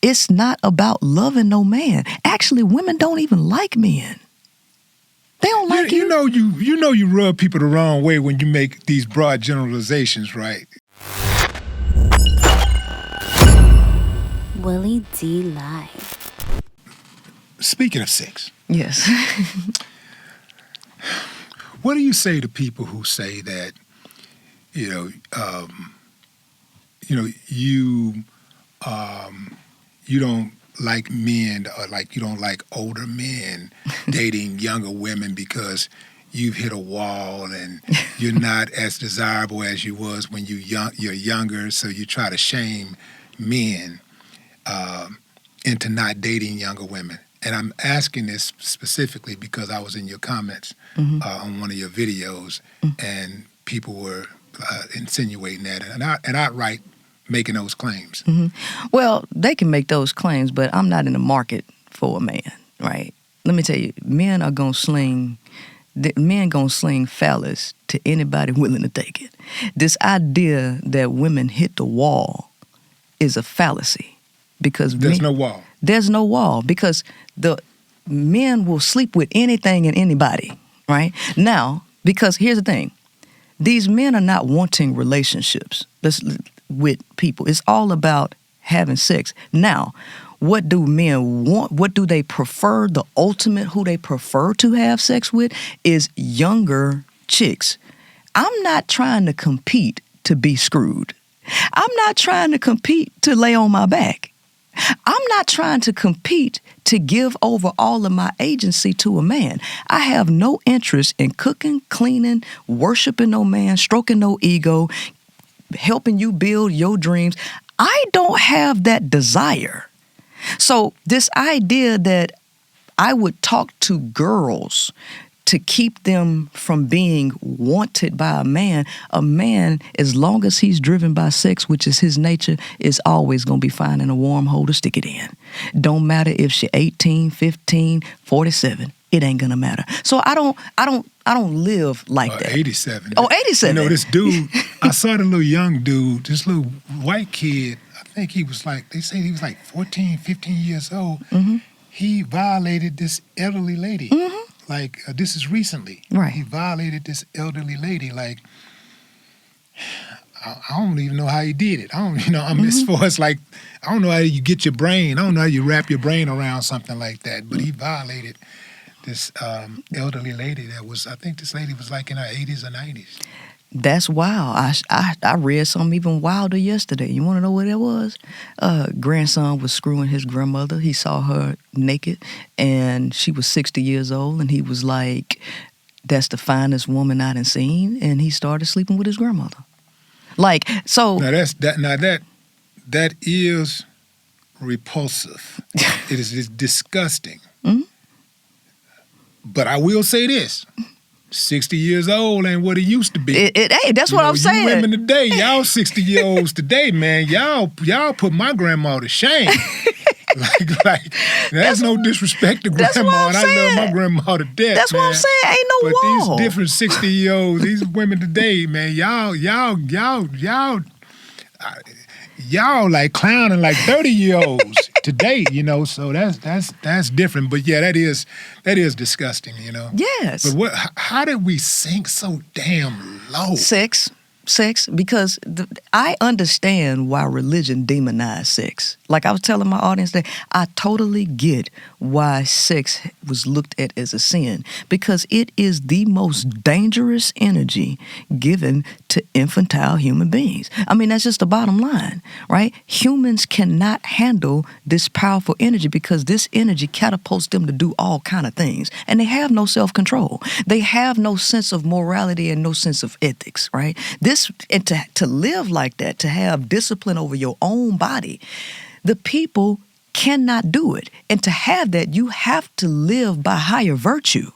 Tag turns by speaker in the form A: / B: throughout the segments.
A: It's not about loving no man. Actually, women don't even like men. They don't like you.
B: You know you rub people the wrong way when you make these broad generalizations, right?
C: Willie D. Live.
B: Speaking of sex.
A: Yes.
B: What do you say to people who say that, you don't like men, or like you don't like older men dating younger women because you've hit a wall and you're not as desirable as you was when you're younger, so you try to shame men into not dating younger women. And I'm asking this specifically because I was in your comments on one of your videos, and people were insinuating that, and outright making those claims.
A: Well, they can make those claims, but I'm not in the market for a man, right? Let me tell you, men gonna sling phallus to anybody willing to take it. This idea that women hit the wall is a fallacy, because
B: there's no wall.
A: There's no wall, because the men will sleep with anything and anybody, right? Now, because here's the thing. These men are not wanting relationships with people. It's all about having sex. Now, what do men want? What do they prefer? The ultimate who they prefer to have sex with is younger chicks. I'm not trying to compete to be screwed. I'm not trying to compete to lay on my back. I'm not trying to compete to give over all of my agency to a man. I have no interest in cooking, cleaning, worshiping no man, stroking no ego, helping you build your dreams. I don't have that desire. So this idea that I would talk to girls to keep them from being wanted by a man, as long as he's driven by sex, which is his nature, is always going to be finding a warm hole to stick it in. Don't matter if she's 18, 15, 47. It ain't going to matter. So I don't live like that.
B: 87.
A: Oh, 87.
B: You know, this dude, I saw the little young dude, this little white kid, I think he was like, they say he was like 14, 15 years old. He violated this elderly lady. Like, this is recently.
A: Right.
B: He violated this elderly lady. Like, I don't even know how he did it. As far as like, I don't know how you get your brain. I don't know how you wrap your brain around something like that. But he violated this elderly lady that was, I think this lady was like in her 80s or 90s.
A: That's wild. I read something even wilder yesterday. You want to know what it was? Grandson was screwing his grandmother. He saw her naked, and she was 60 years old, and he was like, that's the finest woman I done seen, and he started sleeping with his grandmother. Like, so...
B: Now, that is repulsive. It's disgusting. But I will say this. 60 years old ain't what it used to be.
A: Hey, that's what I'm saying.
B: You women today, y'all 60-year-olds today, man, y'all put my grandma to shame. like that's no disrespect to grandma, and I love my grandma to death.
A: That's
B: man.
A: what I'm saying. Ain't no wall.
B: But these different 60-year-olds, these women today, man, y'all like clowning like 30-year-olds today, so that's different. But yeah, that is disgusting,
A: Yes.
B: But how did we sink so damn low?
A: Sex, because I understand why religion demonized sex. Like I was telling my audience that I totally get why sex was looked at as a sin, because it is the most dangerous energy given to infantile human beings. I mean, that's just the bottom line, right? Humans cannot handle this powerful energy because this energy catapults them to do all kind of things, and they have no self-control. They have no sense of morality and no sense of ethics, right? And to live like that, to have discipline over your own body, the people cannot do it. And to have that, you have to live by higher virtue.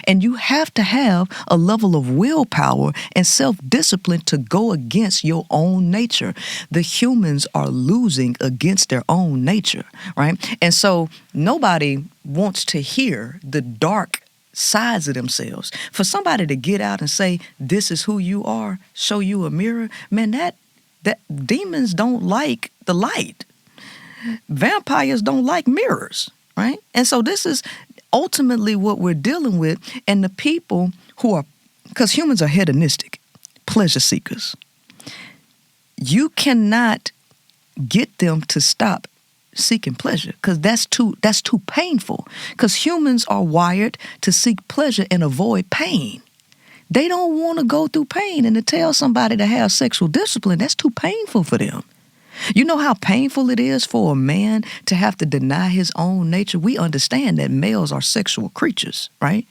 A: And you have to have a level of willpower and self-discipline to go against your own nature. The humans are losing against their own nature, right? And so nobody wants to hear the dark sides of themselves. For somebody to get out and say, this is who you are, show you a mirror, man, that demons don't like the light. Vampires don't like mirrors, right? And so this is ultimately what we're dealing with. And the people who are, because humans are hedonistic, pleasure seekers. You cannot get them to stop seeking pleasure because that's too painful. Because humans are wired to seek pleasure and avoid pain. They don't want to go through pain, and to tell somebody to have sexual discipline, that's too painful for them. You know how painful it is for a man to have to deny his own nature? We understand that males are sexual creatures, right?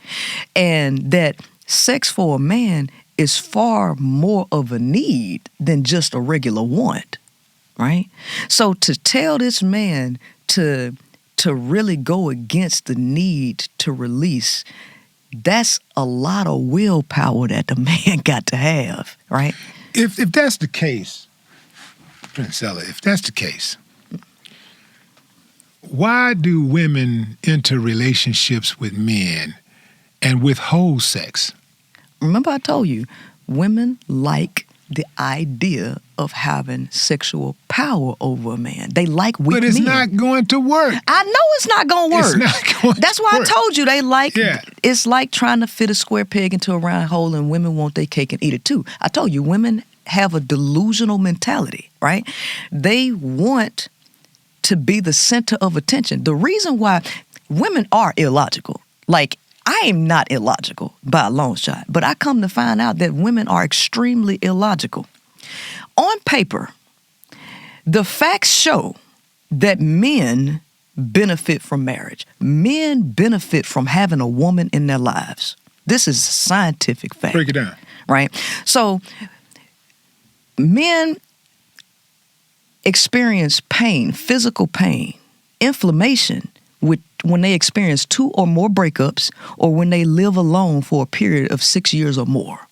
A: And that sex for a man is far more of a need than just a regular want, right? So to tell this man to really go against the need to release, that's a lot of willpower that the man got to have, right?
B: If that's the case, Princella, if that's the case, why do women enter relationships with men and withhold sex?
A: Remember I told you, women like the idea of having sexual power over a man. They like weak men.
B: But it's not going to work.
A: I know it's not going to work.
B: It's not going
A: That's
B: to
A: why
B: work.
A: I told you it's like trying to fit a square peg into a round hole, and women want their cake and eat it too. I told you, women have a delusional mentality, right? They want to be the center of attention. The reason why women are illogical, like I am not illogical by a long shot, but I come to find out that women are extremely illogical. On paper, the facts show that men benefit from marriage. Men benefit from having a woman in their lives. This is scientific fact.
B: Break it down.
A: Right? So men experience pain, physical pain, inflammation when they experience 2 or more breakups or when they live alone for a period of 6 years or more.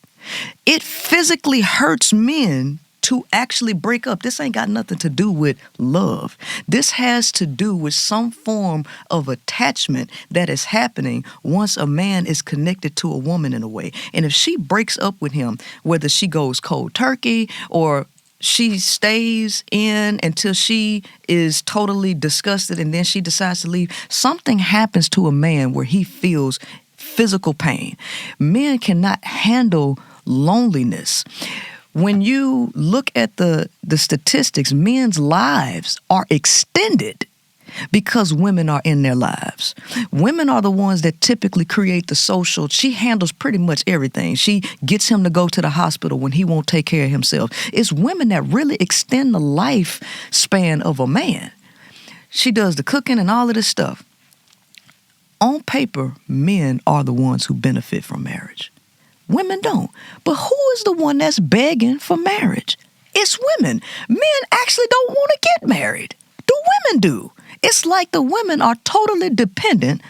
A: It physically hurts men to actually break up. This ain't got nothing to do with love. This has to do with some form of attachment that is happening once a man is connected to a woman in a way. And if she breaks up with him, whether she goes cold turkey or she stays in until she is totally disgusted and then she decides to leave, something happens to a man where he feels physical pain. Men cannot handle loneliness. When you look at the statistics, men's lives are extended because women are in their lives. Women are the ones that typically create the social. She handles pretty much everything. She gets him to go to the hospital when he won't take care of himself. It's women that really extend the lifespan of a man. She does the cooking and all of this stuff. On paper, men are the ones who benefit from marriage. Women don't. But who is the one that's begging for marriage? It's women. Men actually don't want to get married. The women do. It's like the women are totally dependent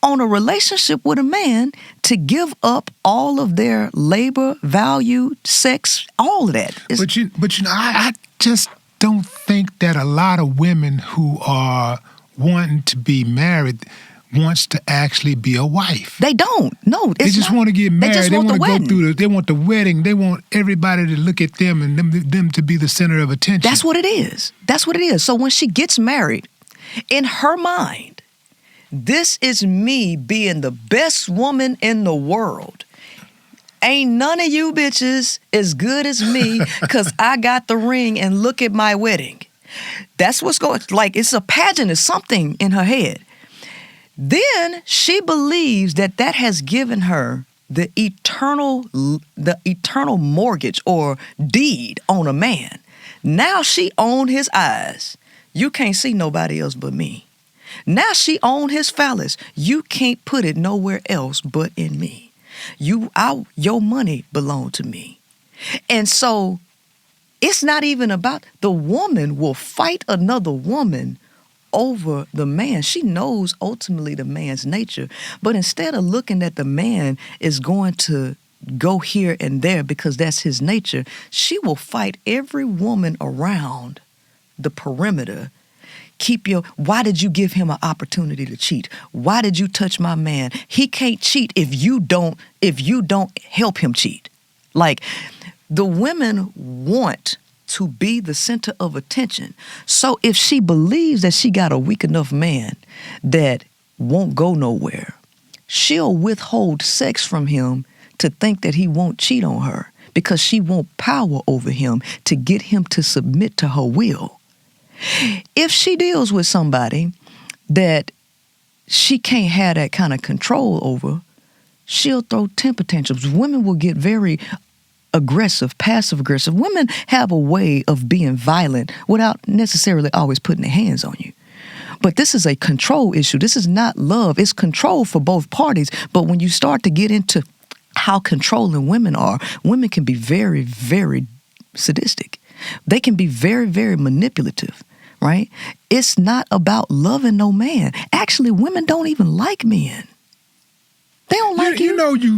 A: on a relationship with a man to give up all of their labor, value, sex, all of that.
B: But you know, I just don't think that a lot of women who are wanting to be married wants to actually be a wife.
A: They don't. No,
B: they just want to get married.
A: They just
B: want
A: want
B: to
A: the
B: go through. They want the wedding. They want everybody to look at them and them to be the center of attention.
A: That's what it is. That's what it is. So when she gets married, in her mind, this is me being the best woman in the world. Ain't none of you bitches as good as me because I got the ring and look at my wedding. That's what's going, like it's a pageant, it's something in her head. Then she believes that has given her the eternal mortgage or deed on a man. Now she own his eyes. You can't see nobody else but me. Now she own his phallus. You can't put it nowhere else but in me. Your money belong to me. And so it's not even about the woman will fight another woman over the man. She knows ultimately the man's nature, but instead of looking at the man is going to go here and there because that's his nature, she will fight every woman around the perimeter. Why did you give him an opportunity to cheat? Why did you touch my man? He can't cheat if you don't help him cheat. Like the women want to be the center of attention. So if she believes that she got a weak enough man that won't go nowhere, she'll withhold sex from him to think that he won't cheat on her because she wants power over him to get him to submit to her will. If she deals with somebody that she can't have that kind of control over, she'll throw temper tantrums. Women will get very aggressive, passive aggressive. Women have a way of being violent without necessarily always putting their hands on you. But this is a control issue. This is not love. It's control for both parties. But when you start to get into how controlling women are, women can be very, very sadistic. They can be very, very manipulative, right? It's not about loving no man. Actually, women don't even like men. They don't like you.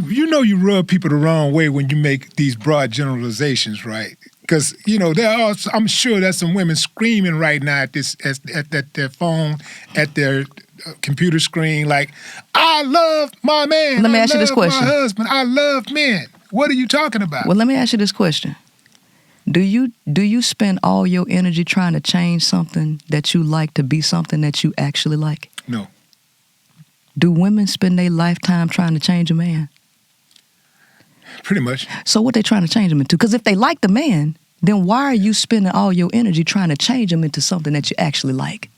B: You know you rub people the wrong way when you make these broad generalizations, right? Because I'm sure there's some women screaming right now at their phone, at their computer screen, like, I love my man.
A: Let me ask you this question.
B: My husband. I love men. What are you talking about?
A: Well, let me ask you this question. Do you spend all your energy trying to change something that you like to be something that you actually like?
B: No.
A: Do women spend their lifetime trying to change a man?
B: Pretty much.
A: So what they trying to change him into? Because if they like the man, then why are you spending all your energy trying to change him into something that you actually like?